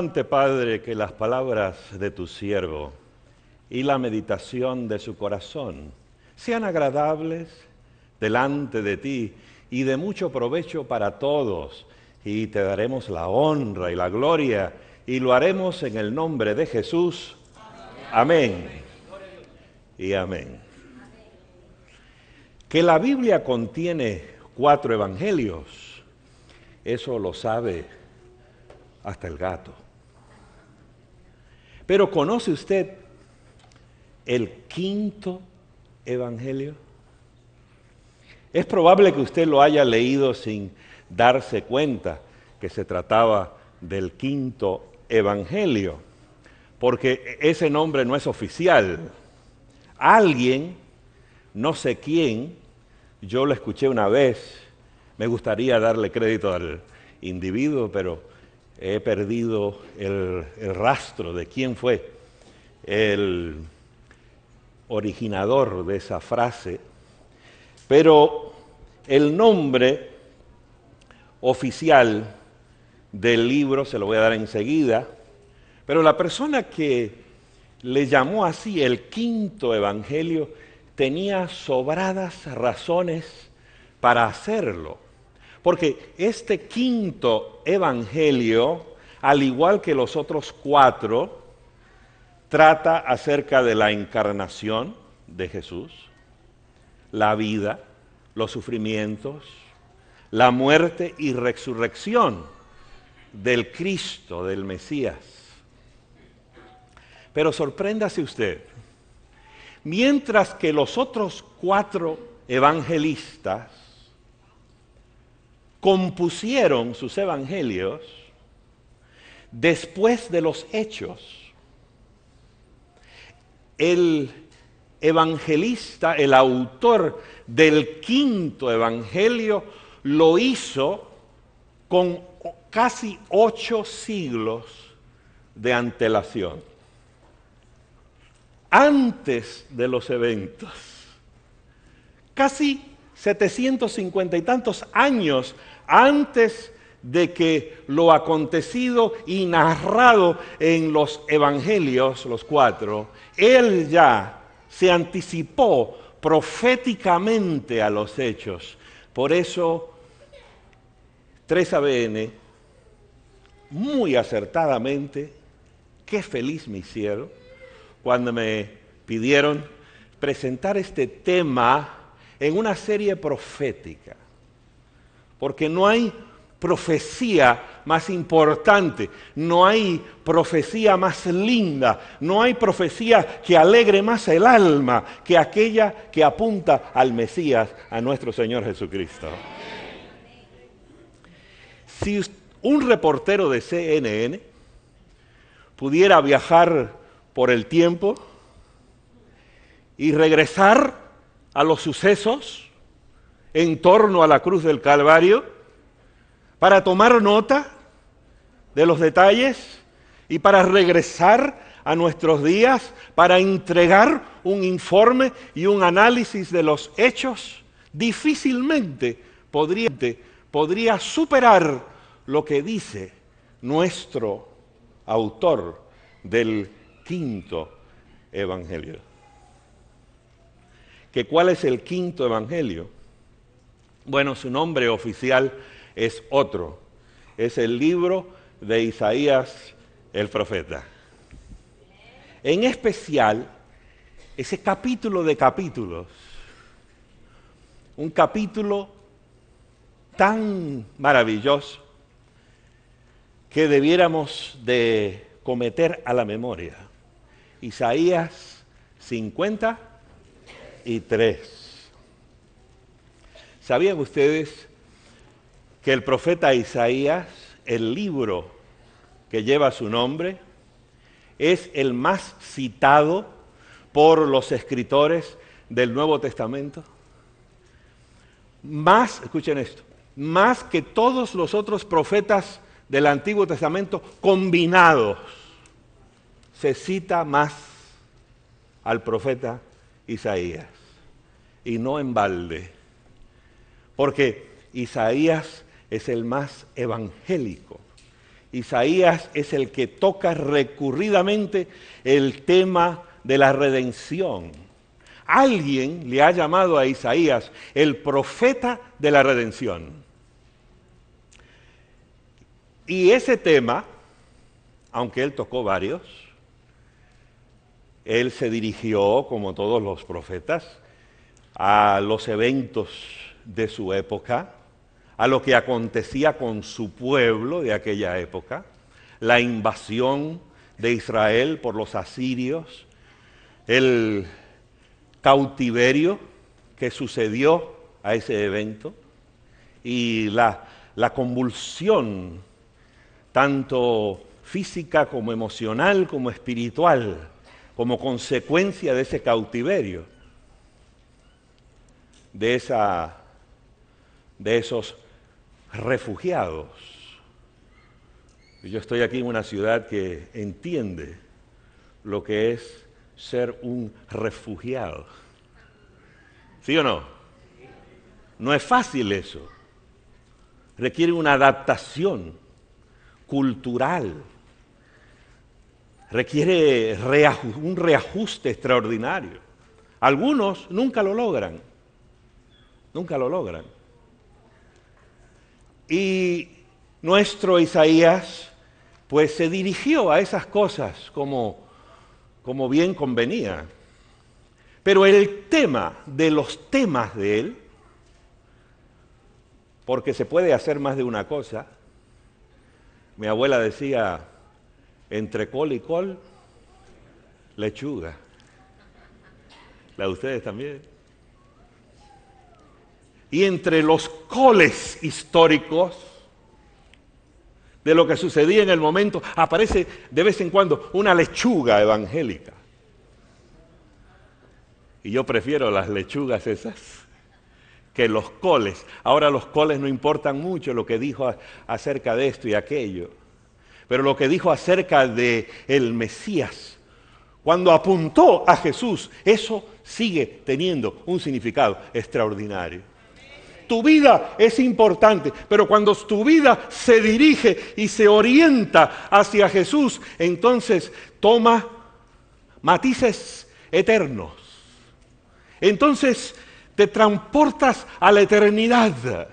Padre, que las palabras de tu siervo y la meditación de su corazón sean agradables delante de ti y de mucho provecho para todos, y te daremos la honra y la gloria, y lo haremos en el nombre de Jesús. Amén. Y amén. Que la Biblia contiene 4 evangelios, eso lo sabe hasta el gato. Pero ¿conoce usted el 5º evangelio? Es probable que usted lo haya leído sin darse cuenta que se trataba del 5º evangelio, porque ese nombre no es oficial. Alguien, no sé quién, yo lo escuché una vez, me gustaría darle crédito al individuo, pero he perdido el rastro de quién fue el originador de esa frase, pero el nombre oficial del libro se lo voy a dar enseguida, pero la persona que le llamó así el 5º evangelio tenía sobradas razones para hacerlo. Porque este 5º evangelio, al igual que los otros 4, trata acerca de la encarnación de Jesús, la vida, los sufrimientos, la muerte y resurrección del Cristo, del Mesías. Pero sorpréndase usted, mientras que los otros 4 evangelistas compusieron sus evangelios después de los hechos, el evangelista, el autor del 5º evangelio, lo hizo con casi 8 siglos de antelación, antes de los eventos, casi 750 y tantos años antes de que lo acontecido y narrado en los evangelios, los 4, él ya se anticipó proféticamente a los hechos. Por eso, 3ABN, muy acertadamente, qué feliz me hicieron cuando me pidieron presentar este tema en una serie profética, porque no hay profecía más importante, no hay profecía más linda, no hay profecía que alegre más el alma que aquella que apunta al Mesías, a nuestro Señor Jesucristo. Si un reportero de CNN pudiera viajar por el tiempo y regresar a los sucesos en torno a la cruz del Calvario, para tomar nota de los detalles y para regresar a nuestros días, para entregar un informe y un análisis de los hechos, difícilmente podría superar lo que dice nuestro autor del 5º evangelio. ¿Que cuál es el 5º evangelio? Bueno, su nombre oficial es otro. Es el libro de Isaías el profeta. En especial, ese capítulo de capítulos, un capítulo tan maravilloso que debiéramos de cometer a la memoria. Isaías 53. ¿Sabían ustedes que el profeta Isaías, el libro que lleva su nombre, es el más citado por los escritores del Nuevo Testamento? Más, escuchen esto, más que todos los otros profetas del Antiguo Testamento combinados, se cita más al profeta Isaías, y no en balde, porque Isaías es el más evangélico Isaías es el que toca recurridamente el tema de la redención. Alguien le ha llamado a Isaías el profeta de la redención. Y ese tema, aunque él tocó varios, él se dirigió, como todos los profetas, a los eventos de su época, a lo que acontecía con su pueblo de aquella época, la invasión de Israel por los asirios, el cautiverio que sucedió a ese evento y la convulsión, tanto física como emocional como espiritual, como consecuencia de ese cautiverio, de esos refugiados. Yo estoy aquí en una ciudad que entiende lo que es ser un refugiado. ¿Sí o no? No es fácil eso. Requiere una adaptación cultural. Requiere un reajuste extraordinario. Algunos nunca lo logran. Nunca lo logran. Y nuestro Isaías, pues se dirigió a esas cosas como bien convenía. Pero el tema de los temas de él, porque se puede hacer más de una cosa, mi abuela decía, entre col y col, lechuga. La de ustedes también. Y entre los coles históricos de lo que sucedía en el momento, aparece de vez en cuando una lechuga evangélica. Y yo prefiero las lechugas esas que los coles. Ahora los coles no importan mucho lo que dijo acerca de esto y aquello, pero lo que dijo acerca de el Mesías, cuando apuntó a Jesús, eso sigue teniendo un significado extraordinario. Tu vida es importante, pero cuando tu vida se dirige y se orienta hacia Jesús, entonces toma matices eternos. Entonces te transportas a la eternidad.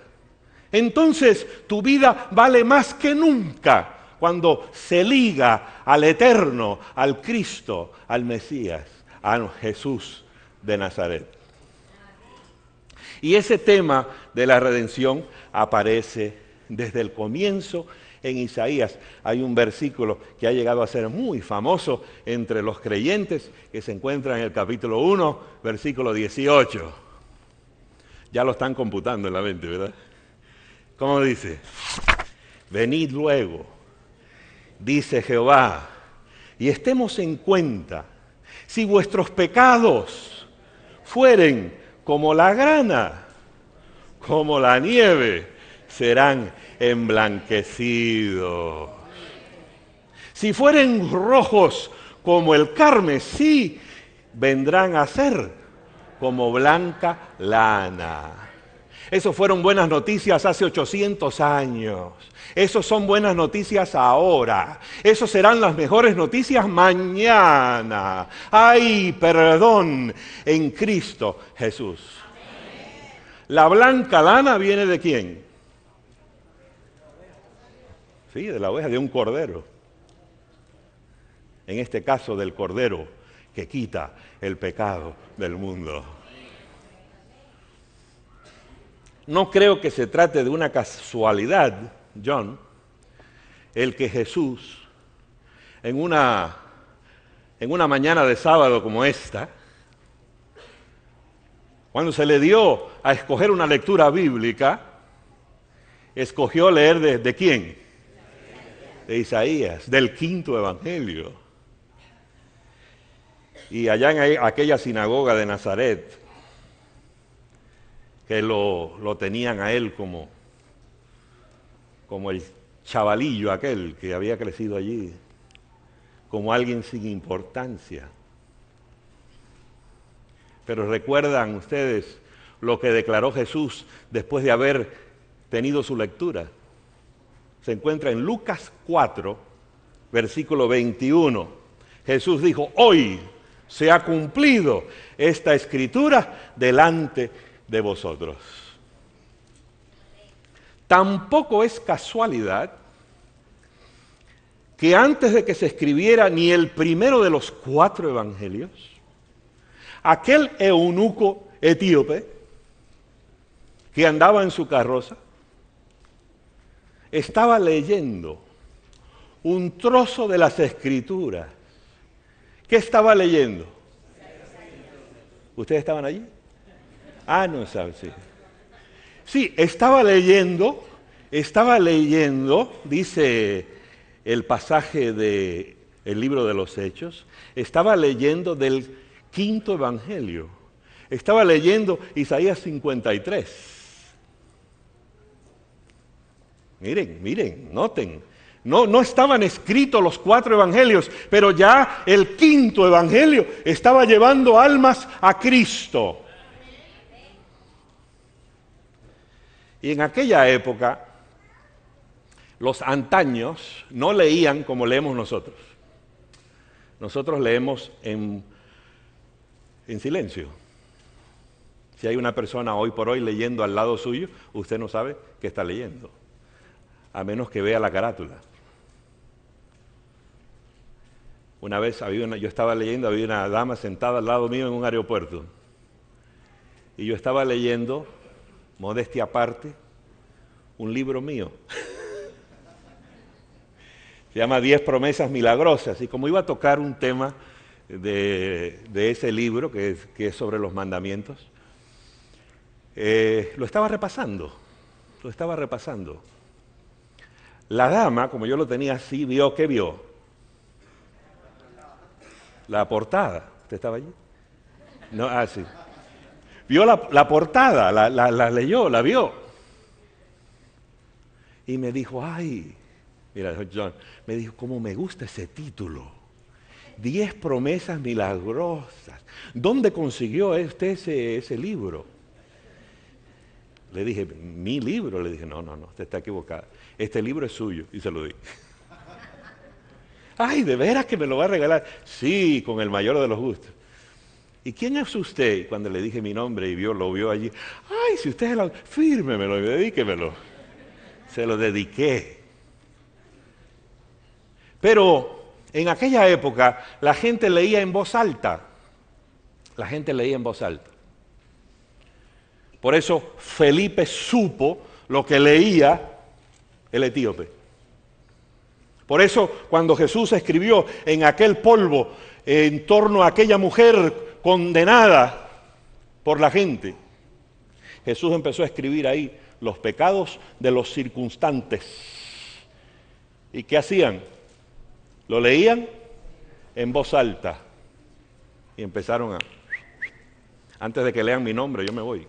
Entonces tu vida vale más que nunca cuando se liga al eterno, al Cristo, al Mesías, a Jesús de Nazaret. Y ese tema de la redención aparece desde el comienzo en Isaías. Hay un versículo que ha llegado a ser muy famoso entre los creyentes, que se encuentra en el capítulo 1, versículo 18. Ya lo están computando en la mente, ¿verdad? ¿Cómo dice? Venid luego, dice Jehová, y estemos en cuenta, si vuestros pecados fueren como la grana, como la nieve, serán emblanquecidos. Si fueren rojos como el carmesí, vendrán a ser como blanca lana. Eso fueron buenas noticias hace 800 años. Esos son buenas noticias ahora. Esas serán las mejores noticias mañana. ¡Ay, perdón en Cristo Jesús! La blanca lana viene ¿de quién? Sí, de la oveja, de un cordero. En este caso del cordero que quita el pecado del mundo. No creo que se trate de una casualidad, John, el que Jesús, en una mañana de sábado como esta, cuando se le dio a escoger una lectura bíblica, escogió leer ¿de quién? De Isaías, del quinto evangelio. Y allá en aquella sinagoga de Nazaret, que lo tenían a él como el chavalillo aquel que había crecido allí, como alguien sin importancia. Pero recuerdan ustedes lo que declaró Jesús después de haber tenido su lectura. se encuentra en Lucas 4, versículo 21. Jesús dijo, hoy se ha cumplido esta escritura delante de vosotros. Tampoco es casualidad que antes de que se escribiera ni el primero de los 4 evangelios, aquel eunuco etíope que andaba en su carroza estaba leyendo un trozo de las Escrituras. ¿Qué estaba leyendo? ¿Ustedes estaban allí? Ah, no saben, sí. Sí, estaba leyendo, dice el pasaje del libro de los Hechos, estaba leyendo del 5.º evangelio. Estaba leyendo Isaías 53. Miren, noten. No estaban escritos los 4 evangelios, pero ya el 5.º evangelio estaba llevando almas a Cristo. Y en aquella época, los antaños no leían como leemos nosotros. Nosotros leemos en silencio. Si hay una persona hoy por hoy leyendo al lado suyo, usted no sabe qué está leyendo, a menos que vea la carátula. Una vez yo estaba leyendo, había una dama sentada al lado mío en un aeropuerto. Y yo estaba leyendo, modestia aparte, un libro mío. Se llama 10 promesas milagrosas. Y como iba a tocar un tema de ese libro, que es sobre los mandamientos, lo estaba repasando. La dama, como yo lo tenía así, ¿qué vio? La portada. ¿Usted estaba allí? No, sí. Vio la portada, la leyó, la vio. Y me dijo, ay, mira, John, me dijo, cómo me gusta ese título. 10 promesas milagrosas. ¿Dónde consiguió usted ese libro? Le dije, ¿mi libro? Le dije, no, usted está equivocada. Este libro es suyo. Y se lo di. Ay, ¿de veras que me lo va a regalar? Sí, con el mayor de los gustos. ¿Y quién es usted? Y cuando le dije mi nombre y lo vio allí, ay, si usted es el autor, fírmemelo y dedíquemelo. Se lo dediqué. Pero en aquella época la gente leía en voz alta. Por eso Felipe supo lo que leía el etíope. Por eso cuando Jesús escribió en aquel polvo en torno a aquella mujer condenada por la gente, Jesús empezó a escribir ahí los pecados de los circunstantes. ¿Y qué hacían? Lo leían en voz alta y empezaron antes de que lean mi nombre, yo me voy.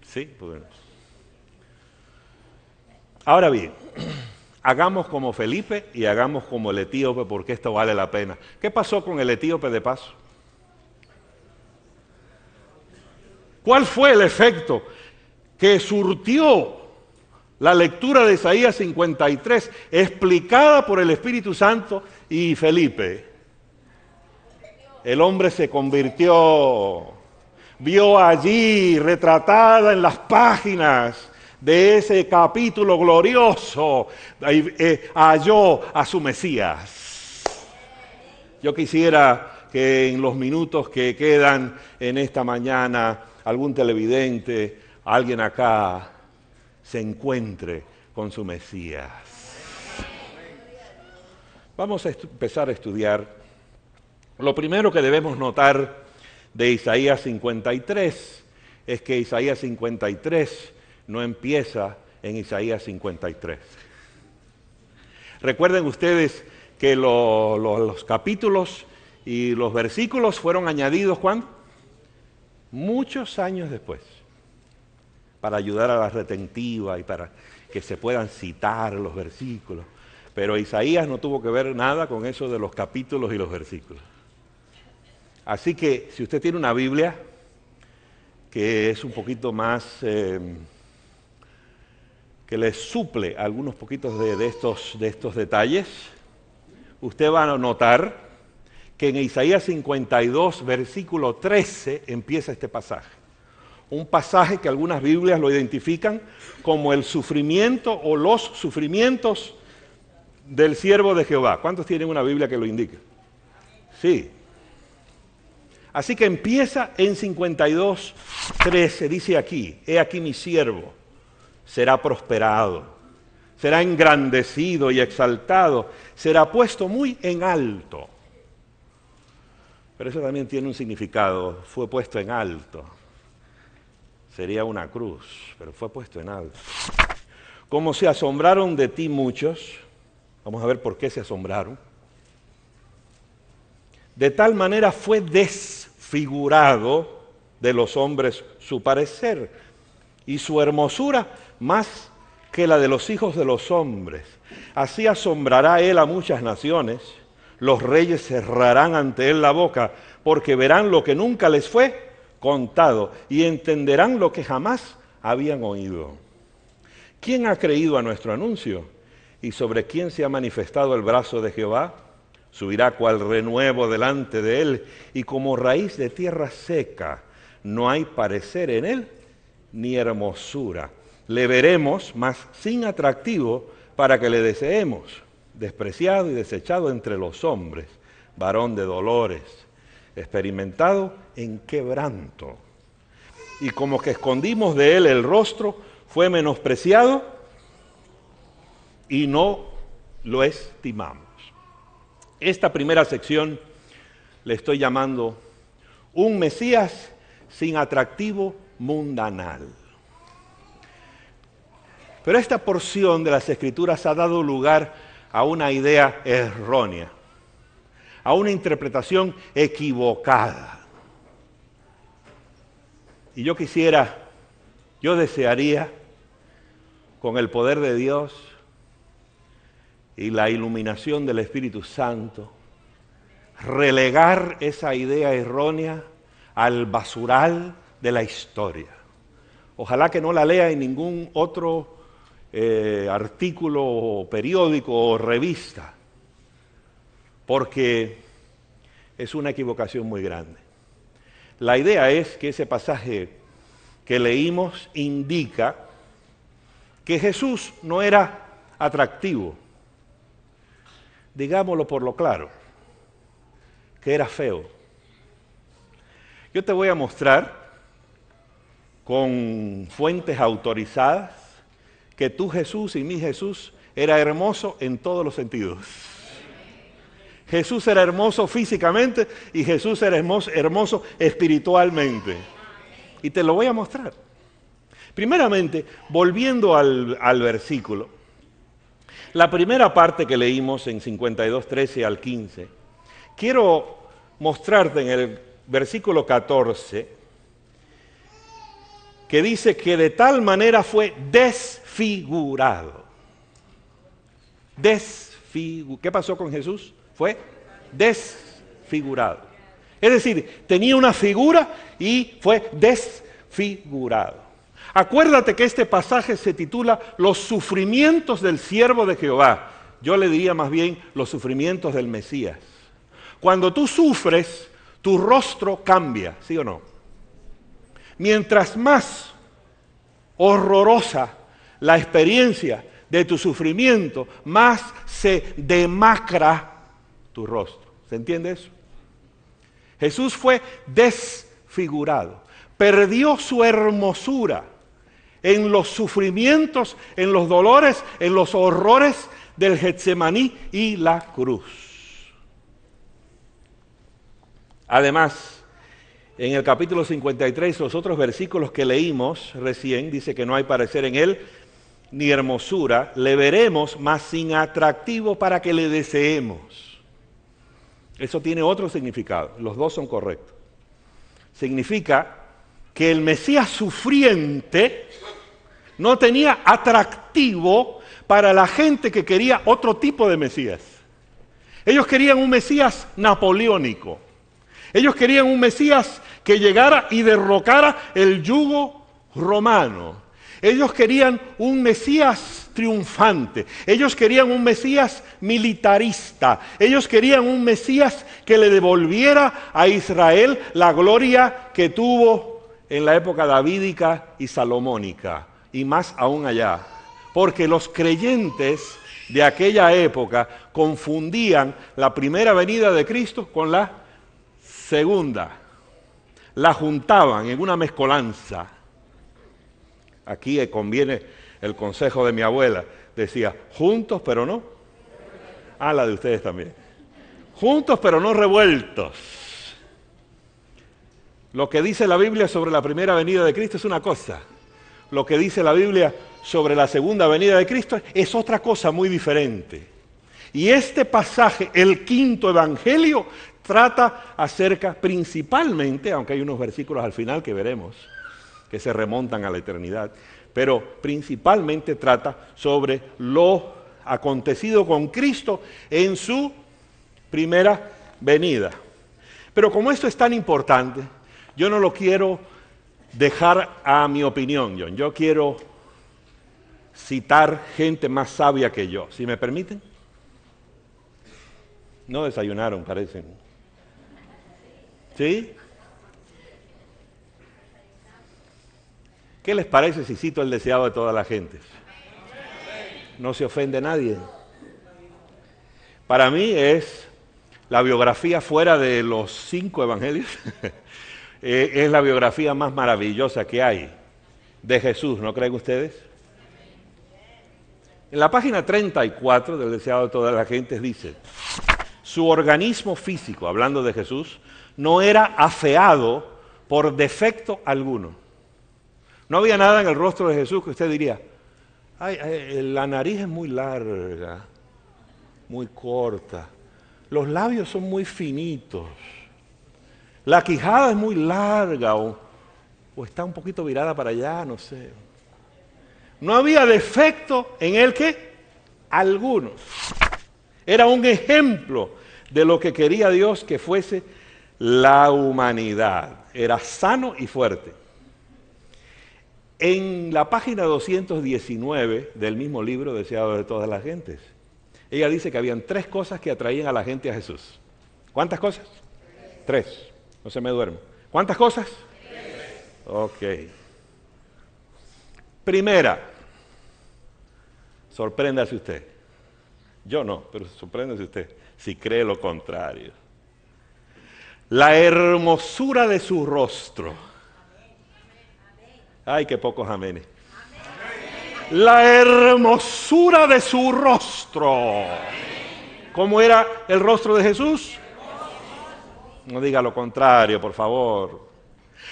Sí, pues. Ahora bien, hagamos como Felipe y hagamos como el etíope, porque esto vale la pena. ¿Qué pasó con el etíope de paso? ¿Cuál fue el efecto que surtió la lectura de Isaías 53, explicada por el Espíritu Santo y Felipe? El hombre se convirtió, vio allí retratada en las páginas de ese capítulo glorioso, halló a su Mesías. Yo quisiera que en los minutos que quedan en esta mañana, algún televidente, alguien acá, se encuentre con su Mesías. Vamos a empezar a estudiar. Lo primero que debemos notar de Isaías 53 es que Isaías 53 no empieza en Isaías 53. Recuerden ustedes que los capítulos y los versículos fueron añadidos ¿cuándo? Muchos años después, para ayudar a la retentiva y para que se puedan citar los versículos. Pero Isaías no tuvo que ver nada con eso de los capítulos y los versículos. Así que si usted tiene una Biblia que es un poquito más que les suple algunos poquitos de estos detalles, usted va a notar que en Isaías 52, versículo 13, empieza este pasaje. Un pasaje que algunas Biblias lo identifican como el sufrimiento o los sufrimientos del siervo de Jehová. ¿Cuántos tienen una Biblia que lo indique? Sí. Así que empieza en 52, 13, dice aquí, he aquí mi siervo, será prosperado, será engrandecido y exaltado, será puesto muy en alto. Pero eso también tiene un significado, fue puesto en alto. Sería una cruz, pero fue puesto en alto. Como se asombraron de ti muchos, vamos a ver por qué se asombraron. De tal manera fue desfigurado de los hombres su parecer, y su hermosura más que la de los hijos de los hombres. Así asombrará él a muchas naciones, los reyes cerrarán ante él la boca, porque verán lo que nunca les fue contado y entenderán lo que jamás habían oído. ¿Quién ha creído a nuestro anuncio? ¿Y sobre quién se ha manifestado el brazo de Jehová? Subirá cual renuevo delante de él, y como raíz de tierra seca, no hay parecer en él, ni hermosura. Le veremos, mas sin atractivo, para que le deseemos, despreciado y desechado entre los hombres, varón de dolores, experimentado en quebranto. Y como que escondimos de él el rostro, fue menospreciado y no lo estimamos. Esta primera sección le estoy llamando un Mesías sin atractivo mundanal. Pero esta porción de las Escrituras ha dado lugar a una idea errónea, a una interpretación equivocada. Y yo desearía, con el poder de Dios y la iluminación del Espíritu Santo, relegar esa idea errónea al basural de la historia. Ojalá que no la lea en ningún otro artículo o periódico o revista, porque es una equivocación muy grande. La idea es que ese pasaje que leímos indica que Jesús no era atractivo, digámoslo por lo claro, que era feo. Yo te voy a mostrar con fuentes autorizadas que tu Jesús y mi Jesús era hermoso en todos los sentidos. Jesús era hermoso físicamente y Jesús era hermoso espiritualmente. Y te lo voy a mostrar. Primeramente, volviendo al versículo, la primera parte que leímos en 52, 13 al 15, quiero mostrarte en el versículo 14, que dice que de tal manera fue desfigurado. ¿Qué pasó con Jesús? Fue desfigurado. Es decir, tenía una figura y fue desfigurado. Acuérdate que este pasaje se titula Los sufrimientos del siervo de Jehová. Yo le diría más bien los sufrimientos del Mesías. Cuando tú sufres, tu rostro cambia, ¿sí o no? Mientras más horrorosa la experiencia de tu sufrimiento, más se demacra tu rostro. ¿Se entiende eso? Jesús fue desfigurado, perdió su hermosura en los sufrimientos, en los dolores, en los horrores del Getsemaní y la cruz. Además, en el capítulo 53, los otros versículos que leímos recién, dice que no hay parecer en él, ni hermosura, le veremos, mas sin atractivo para que le deseemos. Eso tiene otro significado, los dos son correctos. Significa que el Mesías sufriente no tenía atractivo para la gente que quería otro tipo de Mesías. Ellos querían un Mesías napoleónico. Ellos querían un Mesías que llegara y derrocara el yugo romano. Ellos querían un Mesías triunfante. Ellos querían un Mesías militarista. Ellos querían un Mesías que le devolviera a Israel la gloria que tuvo en la época davídica y salomónica, y más aún allá. Porque los creyentes de aquella época confundían la primera venida de Cristo con la segunda. La juntaban en una mezcolanza. Aquí conviene el consejo de mi abuela. Decía, juntos pero no. Ah, la de ustedes también. Juntos pero no revueltos. Lo que dice la Biblia sobre la primera venida de Cristo es una cosa. Lo que dice la Biblia sobre la segunda venida de Cristo es otra cosa muy diferente. Y este pasaje, el quinto evangelio, trata acerca principalmente, aunque hay unos versículos al final que veremos, que se remontan a la eternidad, pero principalmente trata sobre lo acontecido con Cristo en su primera venida. Pero como esto es tan importante, yo no lo quiero dejar a mi opinión, John. Yo quiero citar gente más sabia que yo. ¿Sí me permiten? No desayunaron, parecen. ¿Sí? ¿Qué les parece si cito el deseado de todas las gentes? No se ofende nadie. Para mí es la biografía fuera de los 5 evangelios. Es la biografía más maravillosa que hay de Jesús, ¿no creen ustedes? En la página 34 del deseado de todas las gentes dice, su organismo físico, hablando de Jesús, no era afeado por defecto alguno. No había nada en el rostro de Jesús que usted diría, ay, la nariz es muy larga, muy corta, los labios son muy finitos, la quijada es muy larga o está un poquito virada para allá, no sé. No había defecto en él que alguno. Era un ejemplo de lo que quería Dios que fuese la humanidad. Era sano y fuerte. En la página 219 del mismo libro, Deseado de todas las gentes, ella dice que habían 3 cosas que atraían a la gente a Jesús. ¿Cuántas cosas? 3. No se me duermo. ¿Cuántas cosas? 3. Ok. Primera, sorpréndase usted. Yo no, pero sorpréndase usted si cree lo contrario. La hermosura de su rostro. Ay, qué pocos amenes. La hermosura de su rostro. ¿Cómo era el rostro de Jesús? No diga lo contrario, por favor.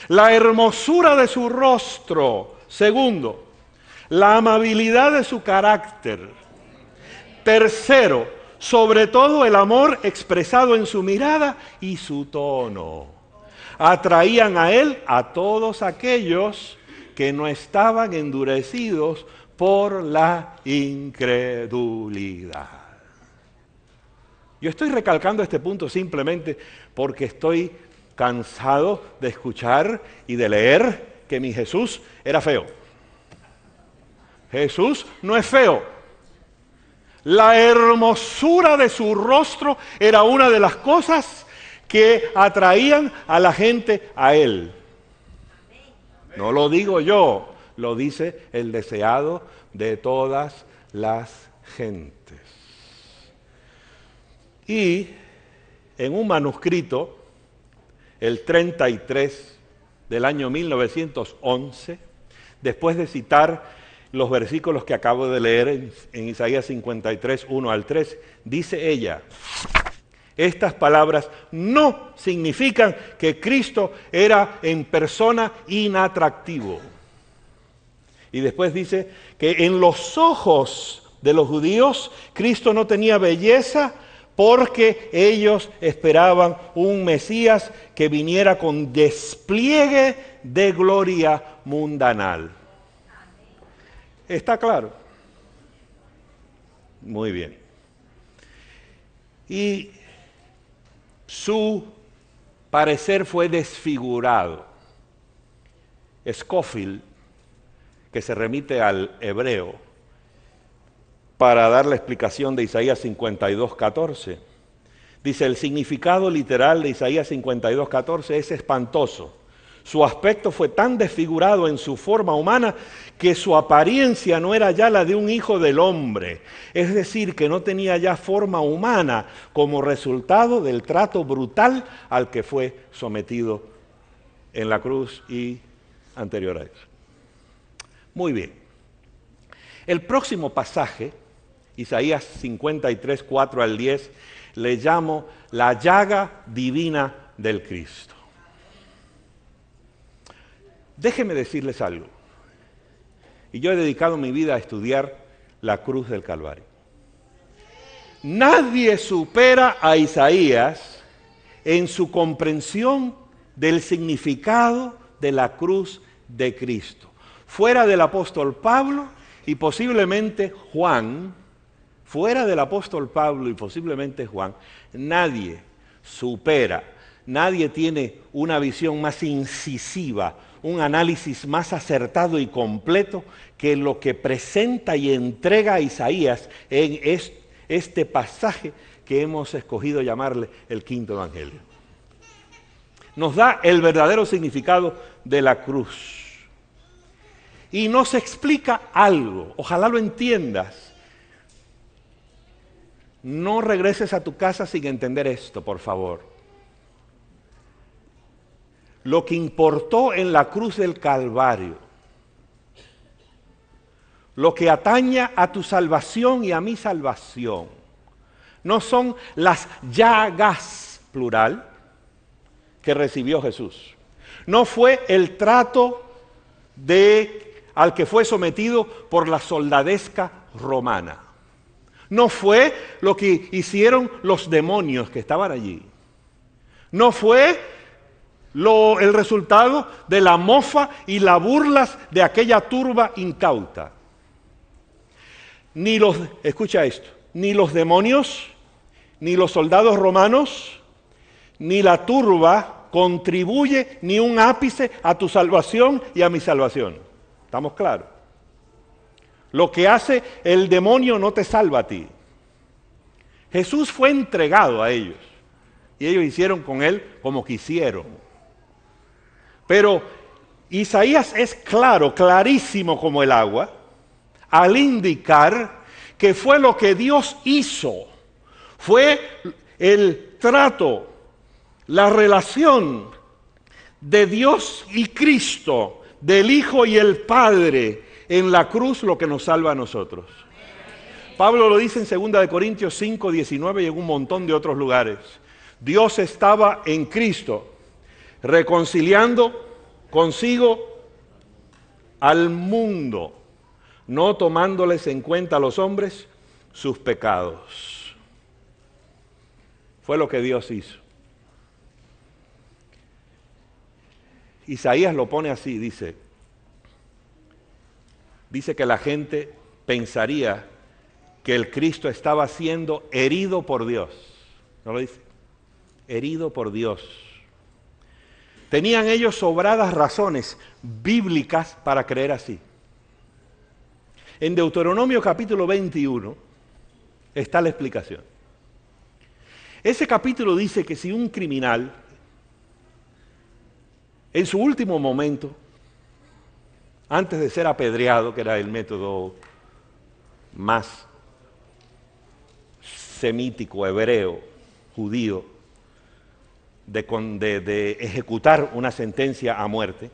La hermosura de su rostro. Segundo, la amabilidad de su carácter. Tercero, sobre todo el amor expresado en su mirada y su tono. Atraían a él a todos aquellos que no estaban endurecidos por la incredulidad. Yo estoy recalcando este punto simplemente porque estoy cansado de escuchar y de leer que mi Jesús era feo. Jesús no es feo. La hermosura de su rostro era una de las cosas que atraían a la gente a él. No lo digo yo, lo dice el deseado de todas las gentes. Y en un manuscrito, el 33 del año 1911, después de citar los versículos que acabo de leer en Isaías 53, 1 al 3, dice ella, estas palabras no significan que Cristo era en persona inatractivo. Y después dice que en los ojos de los judíos Cristo no tenía belleza porque ellos esperaban un Mesías que viniera con despliegue de gloria mundanal. ¿Está claro? Muy bien. Y su parecer fue desfigurado. Scofield, que se remite al hebreo para dar la explicación de Isaías 52:14. Dice, el significado literal de Isaías 52:14 es espantoso. Su aspecto fue tan desfigurado en su forma humana que su apariencia no era ya la de un hijo del hombre. Es decir, que no tenía ya forma humana como resultado del trato brutal al que fue sometido en la cruz y anterior a eso. Muy bien. El próximo pasaje, Isaías 53, 4 al 10, le llamo la llaga divina del Cristo. Déjenme decirles algo. Y yo he dedicado mi vida a estudiar la cruz del Calvario. Nadie supera a Isaías en su comprensión del significado de la cruz de Cristo. Fuera del apóstol Pablo y posiblemente Juan, nadie supera, nadie tiene una visión más incisiva, un análisis más acertado y completo que lo que presenta y entrega a Isaías en este pasaje que hemos escogido llamarle el quinto evangelio. Nos da el verdadero significado de la cruz. Y nos explica algo, ojalá lo entiendas. No regreses a tu casa sin entender esto, por favor. Lo que importó en la cruz del Calvario, lo que atañe a tu salvación y a mi salvación, no son las llagas, plural, que recibió Jesús. No fue el trato al que fue sometido por la soldadesca romana. No fue lo que hicieron los demonios que estaban allí. No fue el resultado de la mofa y las burlas de aquella turba incauta. Escucha esto, ni los demonios, ni los soldados romanos, ni la turba contribuye ni un ápice a tu salvación y a mi salvación. ¿Estamos claros? Lo que hace el demonio no te salva a ti. Jesús fue entregado a ellos y ellos hicieron con él como quisieron. Pero Isaías es claro, clarísimo como el agua, al indicar que fue lo que Dios hizo. Fue el trato, la relación de Dios y Cristo, del Hijo y el Padre, en la cruz lo que nos salva a nosotros. Pablo lo dice en 2 Corintios 5, 19 y en un montón de otros lugares. Dios estaba en Cristo, reconciliando consigo al mundo, no tomándoles en cuenta a los hombres sus pecados. Fue lo que Dios hizo. Isaías lo pone así, dice que la gente pensaría que el Cristo estaba siendo herido por Dios. ¿No lo dice? Herido por Dios. Tenían ellos sobradas razones bíblicas para creer así. En Deuteronomio capítulo 21 está la explicación. Ese capítulo dice que si un criminal, en su último momento, antes de ser apedreado, que era el método más semítico, hebreo, judío, de ejecutar una sentencia a muerte,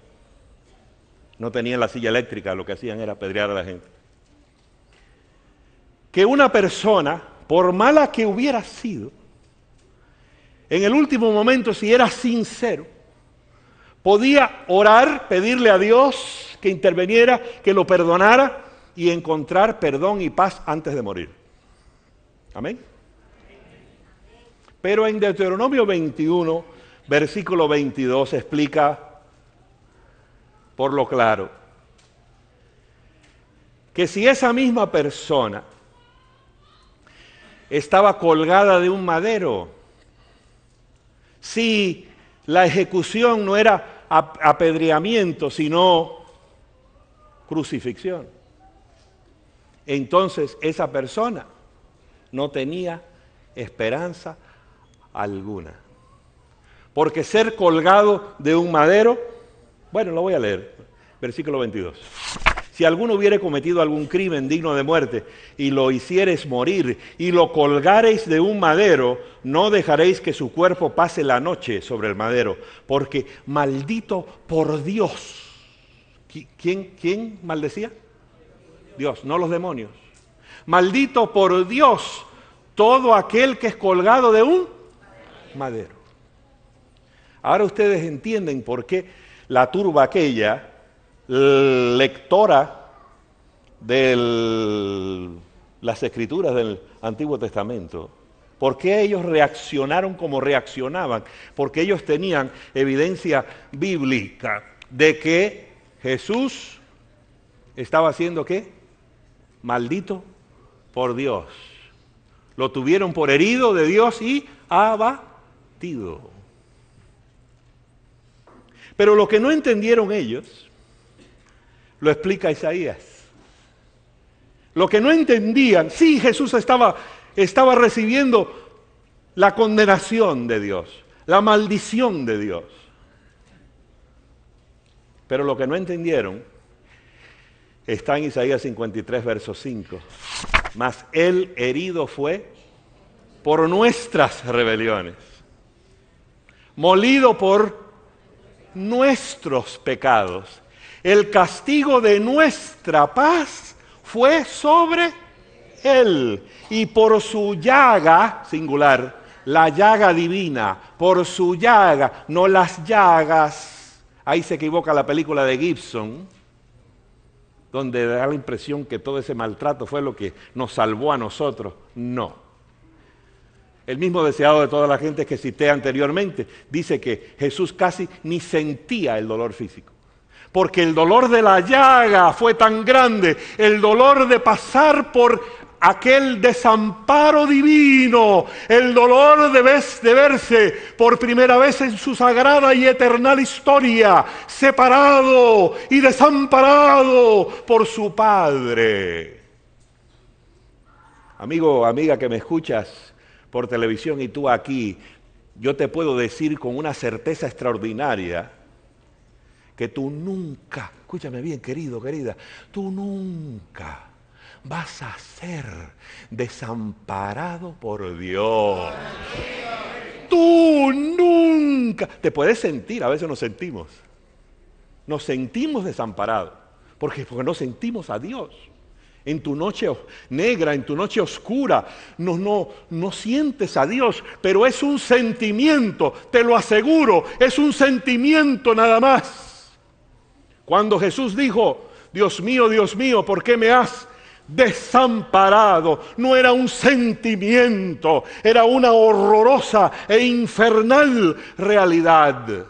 no tenían la silla eléctrica, lo que hacían era apedrear a la gente. Que una persona, por mala que hubiera sido, en el último momento, si era sincero, podía orar, pedirle a Dios que interviniera, que lo perdonara y encontrar perdón y paz antes de morir. Amén. Pero en Deuteronomio 21, versículo 22, explica por lo claro que si esa misma persona estaba colgada de un madero, si la ejecución no era apedreamiento, sino crucifixión. Entonces esa persona no tenía esperanza alguna. Porque ser colgado de un madero, bueno, lo voy a leer, versículo 22. Si alguno hubiere cometido algún crimen digno de muerte y lo hiciereis morir y lo colgareis de un madero, no dejaréis que su cuerpo pase la noche sobre el madero, porque maldito por Dios. ¿Quién maldecía? Dios, no los demonios. Maldito por Dios todo aquel que es colgado de un madero. Ahora ustedes entienden por qué la turba aquella, lectora de las escrituras del Antiguo Testamento, por qué ellos reaccionaron como reaccionaban, porque ellos tenían evidencia bíblica de que Jesús estaba haciendo ¿qué? Maldito por Dios. Lo tuvieron por herido de Dios y abatido. Pero lo que no entendieron ellos, lo explica Isaías. Lo que no entendían, sí, Jesús estaba recibiendo la condenación de Dios, la maldición de Dios. Pero lo que no entendieron está en Isaías 53, verso 5. Mas él herido fue por nuestras rebeliones, molido por nuestros pecados. El castigo de nuestra paz fue sobre él. Y por su llaga, singular, la llaga divina, por su llaga, no las llagas. Ahí se equivoca la película de Gibson, donde da la impresión que todo ese maltrato fue lo que nos salvó a nosotros. No. El mismo deseado de toda la gente que cité anteriormente dice que Jesús casi ni sentía el dolor físico. Porque el dolor de la llaga fue tan grande, el dolor de pasar por aquel desamparo divino, el dolor de verse por primera vez en su sagrada y eternal historia, separado y desamparado por su Padre. Amigo, amiga que me escuchas por televisión y tú aquí, yo te puedo decir con una certeza extraordinaria que tú nunca, escúchame bien querido, querida, tú nunca vas a ser desamparado por Dios. Tú nunca, te puedes sentir, a veces nos sentimos desamparados, porque no sentimos a Dios. En tu noche negra, en tu noche oscura, no sientes a Dios, pero es un sentimiento, te lo aseguro, es un sentimiento nada más. Cuando Jesús dijo, Dios mío, ¿por qué me has desamparado? No era un sentimiento, era una horrorosa e infernal realidad.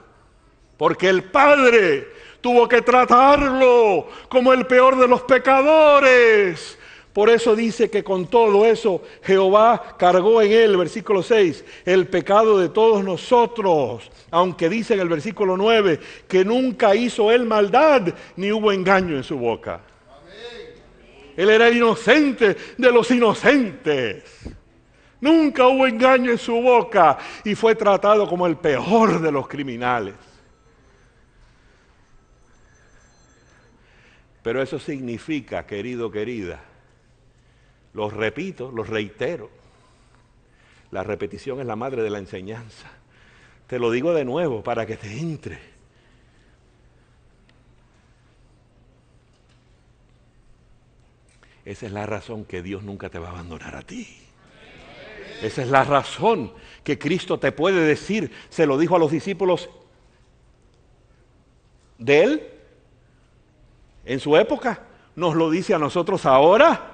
Porque el Padre tuvo que tratarlo como el peor de los pecadores. Por eso dice que con todo eso Jehová cargó en él, versículo 6, el pecado de todos nosotros. Aunque dice en el versículo 9 que nunca hizo él maldad, ni hubo engaño en su boca. Él era el inocente de los inocentes. Nunca hubo engaño en su boca y fue tratado como el peor de los criminales. Pero eso significa, querido, querida, lo repito, lo reitero, la repetición es la madre de la enseñanza. Te lo digo de nuevo para que te entre. Esa es la razón que Dios nunca te va a abandonar a ti. Esa es la razón que Cristo te puede decir, se lo dijo a los discípulos de Él, en su época, nos lo dice a nosotros ahora.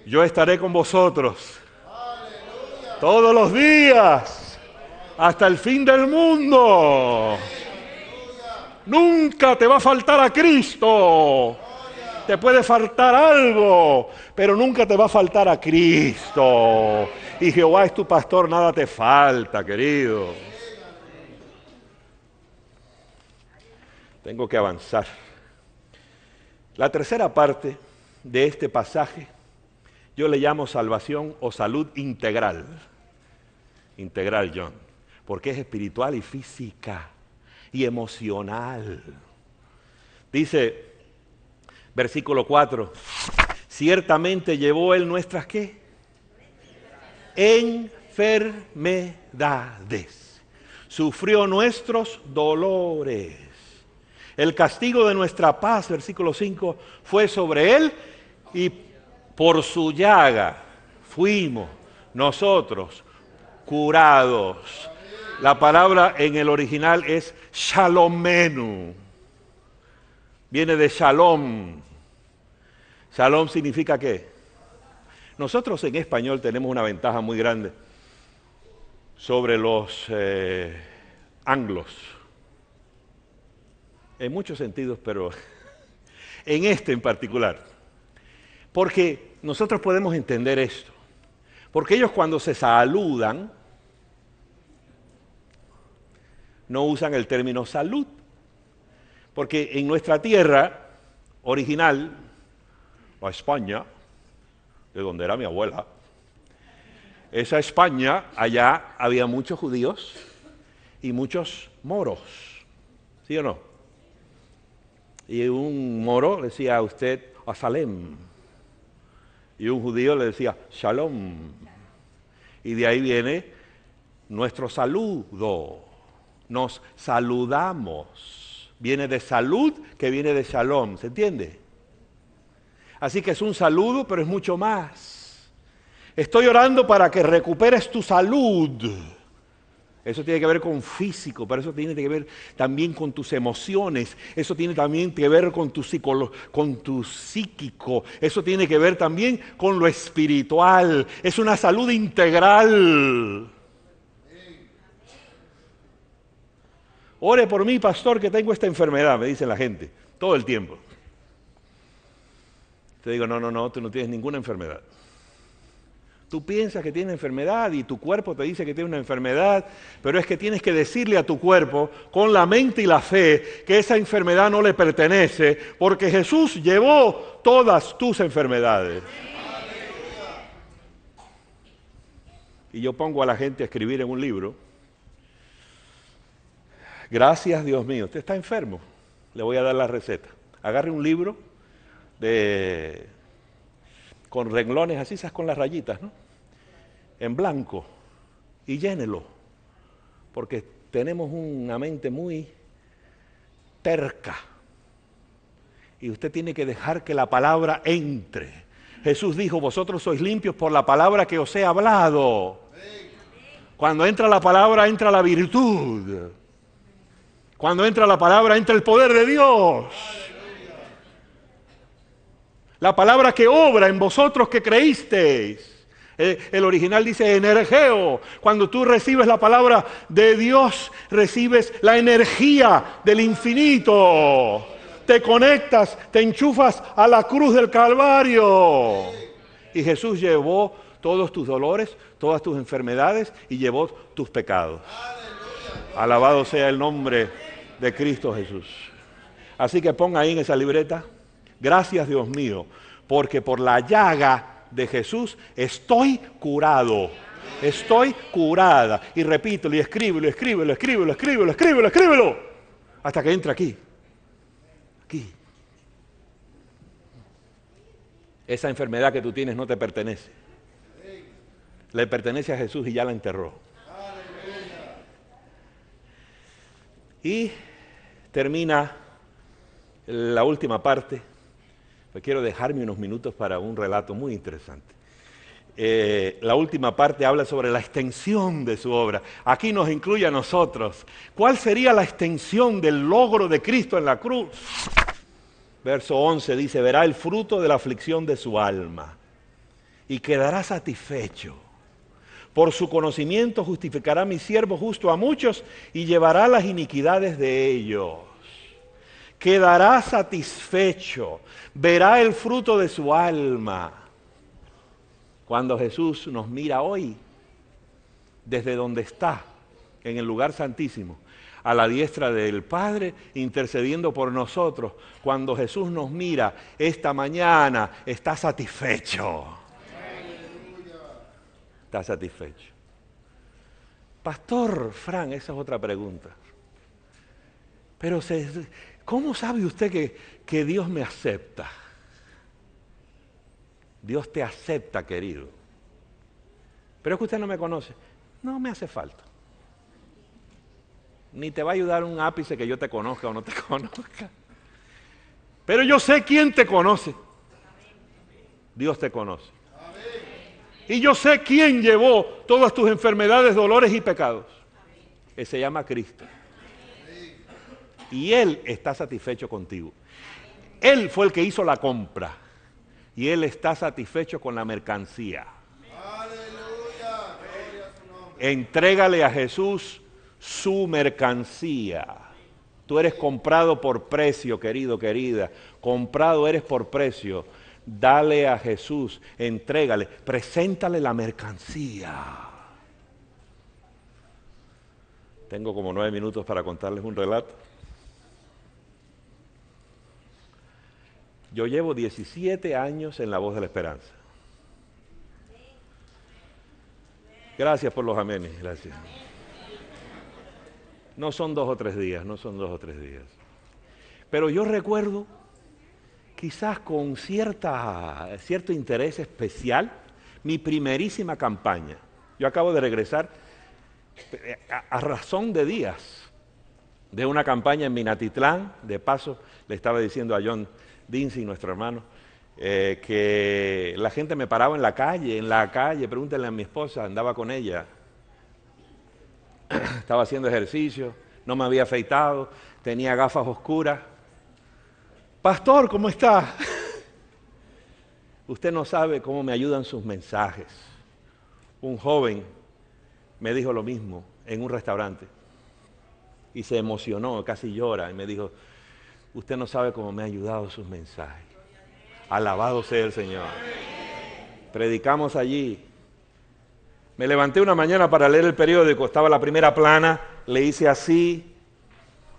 Yo estaré con vosotros todos los días hasta el fin del mundo. Nunca te va a faltar a Cristo. Te puede faltar algo, pero nunca te va a faltar a Cristo. Y Jehová es tu pastor, nada te falta, querido. Tengo que avanzar. La tercera parte de este pasaje yo le llamo salvación o salud integral. Integral, John, porque es espiritual y física y emocional. Dice, versículo 4, ciertamente llevó él nuestras, ¿qué? Enfermedades. Sufrió nuestros dolores. El castigo de nuestra paz, versículo 5, fue sobre él y por su llaga fuimos nosotros curados. La palabra en el original es shalomenu. Viene de shalom. Shalom significa ¿qué? Nosotros en español tenemos una ventaja muy grande sobre los anglos. En muchos sentidos, pero en este en particular. Porque nosotros podemos entender esto. Porque ellos cuando se saludan, no usan el término salud. Porque en nuestra tierra original, la España, de donde era mi abuela, esa España, allá había muchos judíos y muchos moros. ¿Sí o no? Y un moro le decía a usted, asalem. Y un judío le decía, shalom. Y de ahí viene nuestro saludo. Nos saludamos. Viene de salud, que viene de shalom. ¿Se entiende? Así que es un saludo, pero es mucho más. Estoy orando para que recuperes tu salud. Eso tiene que ver con físico, pero eso tiene que ver también con tus emociones. Eso tiene también que ver con tu psíquico. Eso tiene que ver también con lo espiritual. Es una salud integral. Ore por mí, pastor, que tengo esta enfermedad, me dice la gente, todo el tiempo. Te digo, no, tú no tienes ninguna enfermedad. Tú piensas que tienes enfermedad y tu cuerpo te dice que tienes una enfermedad, pero es que tienes que decirle a tu cuerpo, con la mente y la fe, que esa enfermedad no le pertenece, porque Jesús llevó todas tus enfermedades. Y yo pongo a la gente a escribir en un libro, gracias Dios mío, usted está enfermo, le voy a dar la receta. Agarre un libro con renglones así, esas con las rayitas, ¿no? En blanco, y llénelo, porque tenemos una mente muy terca, y usted tiene que dejar que la palabra entre. Jesús dijo, vosotros sois limpios por la palabra que os he hablado. Cuando entra la palabra, entra la virtud. Cuando entra la palabra, entra el poder de Dios. La palabra que obra en vosotros que creísteis. El original dice energeo. Cuando tú recibes la palabra de Dios, recibes la energía del infinito. Te conectas, te enchufas a la cruz del Calvario. Y Jesús llevó todos tus dolores, todas tus enfermedades y llevó tus pecados. Alabado sea el nombre de Cristo Jesús. Así que ponga ahí en esa libreta, gracias Dios mío, porque por la llaga de Jesús estoy curado, estoy curada. Y repítelo y escríbelo, hasta que entre aquí. Esa enfermedad que tú tienes no te pertenece. Le pertenece a Jesús y ya la enterró. Y termina la última parte. Pues quiero dejarme unos minutos para un relato muy interesante. La última parte habla sobre la extensión de su obra. Aquí nos incluye a nosotros. ¿Cuál sería la extensión del logro de Cristo en la cruz? Verso 11 dice, verá el fruto de la aflicción de su alma y quedará satisfecho. Por su conocimiento justificará mi siervo justo a muchos y llevará las iniquidades de ellos. Quedará satisfecho, verá el fruto de su alma. Cuando Jesús nos mira hoy, desde donde está, en el lugar santísimo, a la diestra del Padre, intercediendo por nosotros. Cuando Jesús nos mira esta mañana, está satisfecho. Está satisfecho. Pastor Fran, esa es otra pregunta. Pero ¿cómo sabe usted que Dios me acepta? Dios te acepta, querido. Pero es que usted no me conoce. No me hace falta. Ni te va a ayudar un ápice que yo te conozca o no te conozca. Pero yo sé quién te conoce. Dios te conoce. Y yo sé quién llevó todas tus enfermedades, dolores y pecados. Él se llama Cristo. Y Él está satisfecho contigo. Él fue el que hizo la compra. Y Él está satisfecho con la mercancía. Entrégale a Jesús su mercancía. Tú eres comprado por precio, querido, querida. Comprado eres por precio. Dale a Jesús, entrégale, preséntale la mercancía. Tengo como 9 minutos para contarles un relato. Yo llevo 17 años en La Voz de la Esperanza. Gracias por los amenes, gracias. No son 2 o 3 días, no son 2 o 3 días. Pero yo recuerdo, quizás con cierto interés especial, mi primerísima campaña. Yo acabo de regresar a razón de días de una campaña en Minatitlán. De paso, le estaba diciendo a John Dincy, nuestro hermano, que la gente me paraba en la calle, pregúntenle a mi esposa, andaba con ella. Estaba haciendo ejercicio, no me había afeitado, tenía gafas oscuras. Pastor, ¿cómo está? Usted no sabe cómo me ayudan sus mensajes. Un joven me dijo lo mismo en un restaurante y se emocionó, casi llora, y me dijo, usted no sabe cómo me ha ayudado sus mensajes. Alabado sea el Señor. Predicamos allí. Me levanté una mañana para leer el periódico, estaba la primera plana, le hice así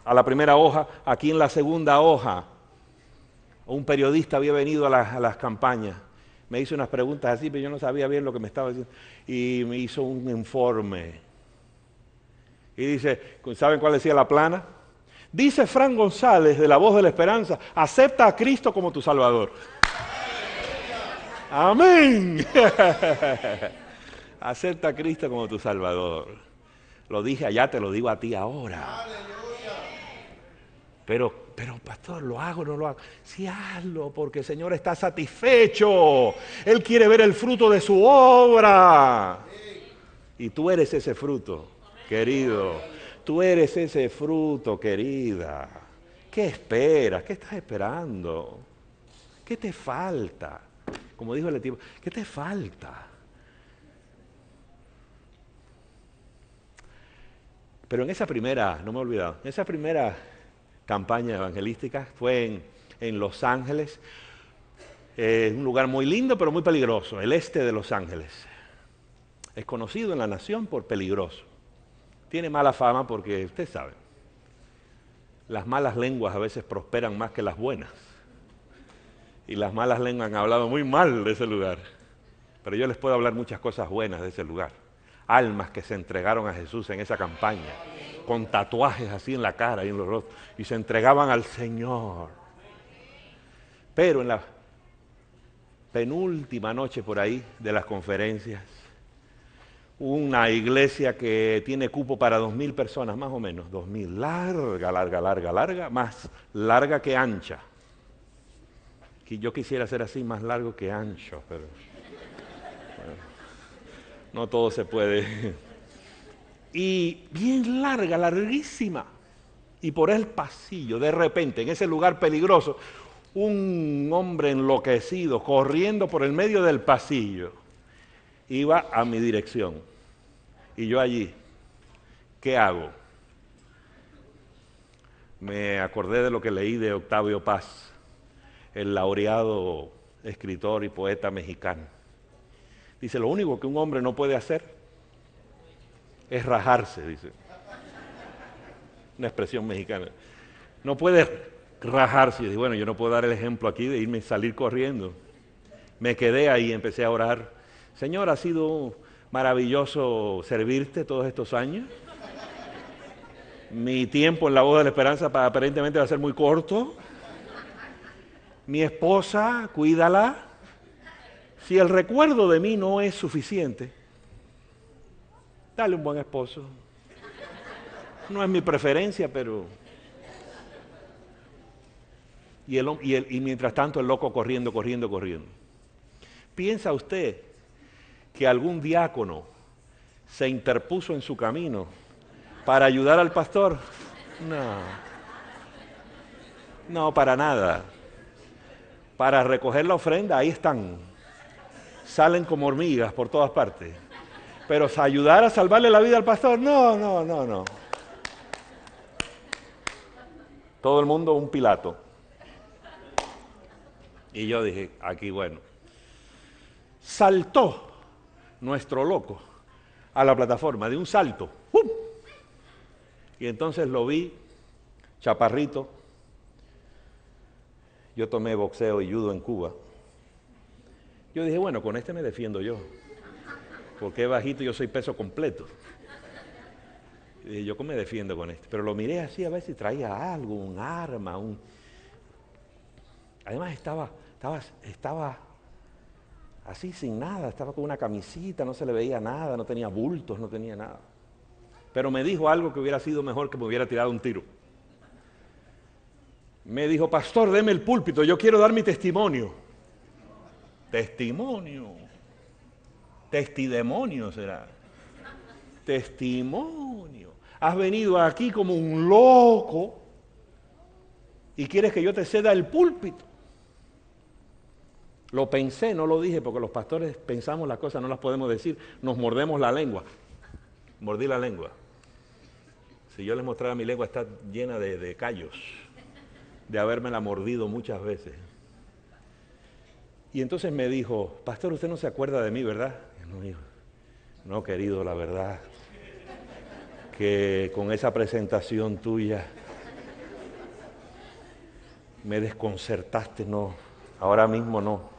a la primera hoja, aquí en la segunda hoja. Un periodista había venido a las campañas, me hizo unas preguntas así, pero yo no sabía bien lo que me estaba diciendo, y me hizo un informe. Y dice, ¿saben cuál decía la plana? Dice Fran González, de La Voz de la Esperanza, acepta a Cristo como tu Salvador. Amén. Acepta a Cristo como tu Salvador. Lo dije allá, te lo digo a ti ahora. Pero pastor, ¿lo hago o no lo hago? Sí, hazlo, porque el Señor está satisfecho. Él quiere ver el fruto de su obra. Y tú eres ese fruto, querido. Tú eres ese fruto, querida. ¿Qué esperas? ¿Qué estás esperando? ¿Qué te falta? Como dijo el tipo, ¿qué te falta? Pero en esa primera, no me he olvidado, en esa primera campaña evangelística fue en Los Ángeles, un lugar muy lindo pero muy peligroso, el este de Los Ángeles. Es conocido en la nación por peligroso. Tiene mala fama porque, usted sabe, las malas lenguas a veces prosperan más que las buenas. Y las malas lenguas han hablado muy mal de ese lugar. Pero yo les puedo hablar muchas cosas buenas de ese lugar. Almas que se entregaron a Jesús en esa campaña, con tatuajes así en la cara y en los rostros, y se entregaban al Señor. Pero en la penúltima noche por ahí de las conferencias, una iglesia que tiene cupo para 2,000 personas, más o menos, 2,000, larga, más larga que ancha. Yo quisiera ser así, más largo que ancho, pero bueno, no todo se puede. Y bien larga, larguísima. Y por el pasillo, de repente, en ese lugar peligroso, un hombre enloquecido, corriendo por el medio del pasillo, iba a mi dirección. Y yo allí, ¿qué hago? Me acordé de lo que leí de Octavio Paz, el laureado escritor y poeta mexicano. Dice, lo único que un hombre no puede hacer es rajarse, dice. una expresión mexicana. No puedes rajarse. Y dije, bueno, yo no puedo dar el ejemplo aquí de irme y salir corriendo. Me quedé ahí, empecé a orar. Señor, ha sido maravilloso servirte todos estos años. Mi tiempo en la voz de la esperanza aparentemente va a ser muy corto. Mi esposa, cuídala. Si el recuerdo de mí no es suficiente, dale un buen esposo. No es mi preferencia, pero... Y mientras tanto el loco corriendo. ¿Piensa usted que algún diácono se interpuso en su camino para ayudar al pastor? No, para nada. Para recoger la ofrenda, ahí están. Salen como hormigas por todas partes. Pero ayudar a salvarle la vida al pastor, no. Todo el mundo un Pilato. Y yo dije, aquí bueno. Saltó nuestro loco a la plataforma de un salto. ¡Pum! Y entonces lo vi, chaparrito. Yo tomé boxeo y judo en Cuba. Yo dije, bueno, con este me defiendo yo. Porque es bajito y yo soy peso completo. Y dije, yo me defiendo con este. Pero lo miré así a ver si traía algo, un arma, Además estaba así sin nada, estaba con una camisita, no se le veía nada, no tenía bultos, no tenía nada. Pero me dijo algo que hubiera sido mejor que me hubiera tirado un tiro. Me dijo, pastor, deme el púlpito, yo quiero dar mi testimonio. Testimonio. Testidemonio será. Testimonio. Has venido aquí como un loco y quieres que yo te ceda el púlpito. Lo pensé, no lo dije, porque los pastores pensamos las cosas, no las podemos decir, nos mordemos la lengua. Mordí la lengua. Si yo les mostrara mi lengua, está llena de callos, de habérmela mordido muchas veces. Y entonces me dijo, pastor, usted no se acuerda de mí, ¿verdad? No, querido, la verdad, que con esa presentación tuya me desconcertaste, no, ahora mismo no.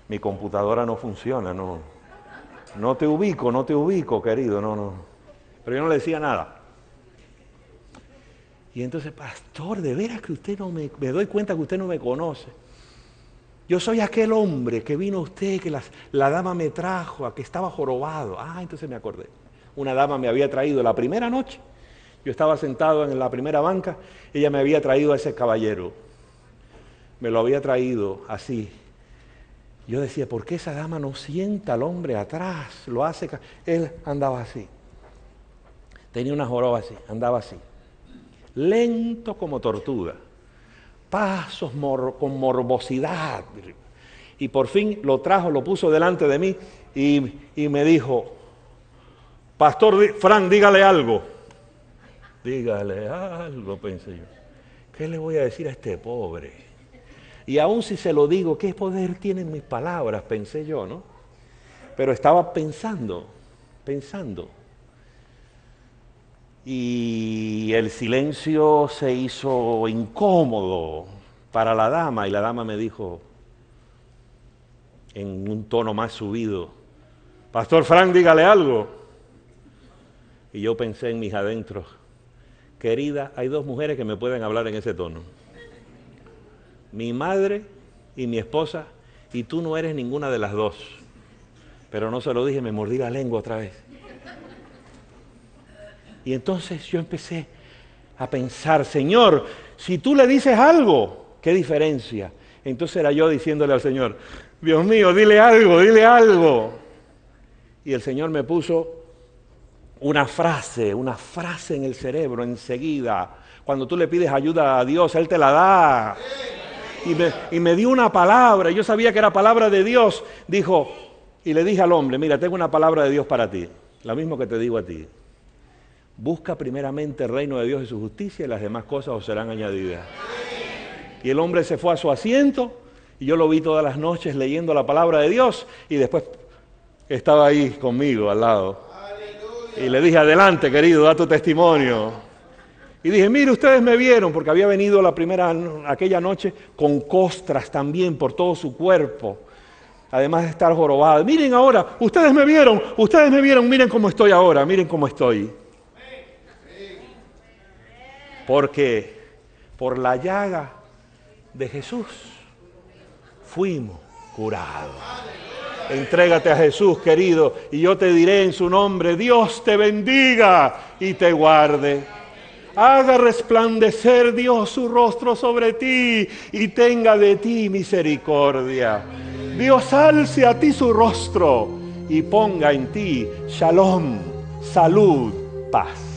Mi computadora no funciona, no te ubico, querido, no. Pero yo no le decía nada. Y entonces, pastor, de veras que usted no me doy cuenta que usted no me conoce. Yo soy aquel hombre que vino a usted, que la dama me trajo, a que estaba jorobado. Entonces me acordé. Una dama me había traído la primera noche. Yo estaba sentado en la primera banca, ella me había traído a ese caballero. Me lo había traído así. Yo decía, ¿por qué esa dama no sienta al hombre atrás? Lo hace. Él andaba así. Tenía una joroba así, andaba así. Lento como tortuga. Pasos con morbosidad. Y por fin lo trajo, lo puso delante de mí y me dijo, pastor Frank, dígale algo. Dígale algo, pensé yo. ¿Qué le voy a decir a este pobre? Y aún si se lo digo, ¿qué poder tienen mis palabras? Pensé yo, ¿no? Pero estaba pensando. Y el silencio se hizo incómodo para la dama. Y la dama me dijo, en un tono más subido, pastor Frank, dígale algo. Y yo pensé en mis adentros, querida, hay dos mujeres que me pueden hablar en ese tono. Mi madre y mi esposa, y tú no eres ninguna de las dos. Pero no se lo dije, me mordí la lengua otra vez. Y entonces yo empecé a pensar, Señor, si tú le dices algo, ¿qué diferencia? Entonces era yo diciéndole al Señor, Dios mío, dile algo. Y el Señor me puso una frase en el cerebro enseguida. Cuando tú le pides ayuda a Dios, Él te la da. Y me dio una palabra, yo sabía que era palabra de Dios. Dijo, y le dije al hombre, mira, tengo una palabra de Dios para ti, la misma que te digo a ti. Busca primeramente el reino de Dios y su justicia y las demás cosas os serán añadidas. Y el hombre se fue a su asiento y yo lo vi todas las noches leyendo la palabra de Dios y después estaba ahí conmigo al lado. Y le dije, adelante querido, da tu testimonio. Y dije, mire, ustedes me vieron, porque había venido aquella noche con costras también por todo su cuerpo, además de estar jorobado. Miren ahora, ustedes me vieron, miren cómo estoy ahora, miren cómo estoy. Porque por la llaga de Jesús fuimos curados. Entrégate a Jesús, querido, y yo te diré en su nombre, Dios te bendiga y te guarde. Haga resplandecer Dios su rostro sobre ti y tenga de ti misericordia. Dios alce a ti su rostro y ponga en ti shalom, salud, paz.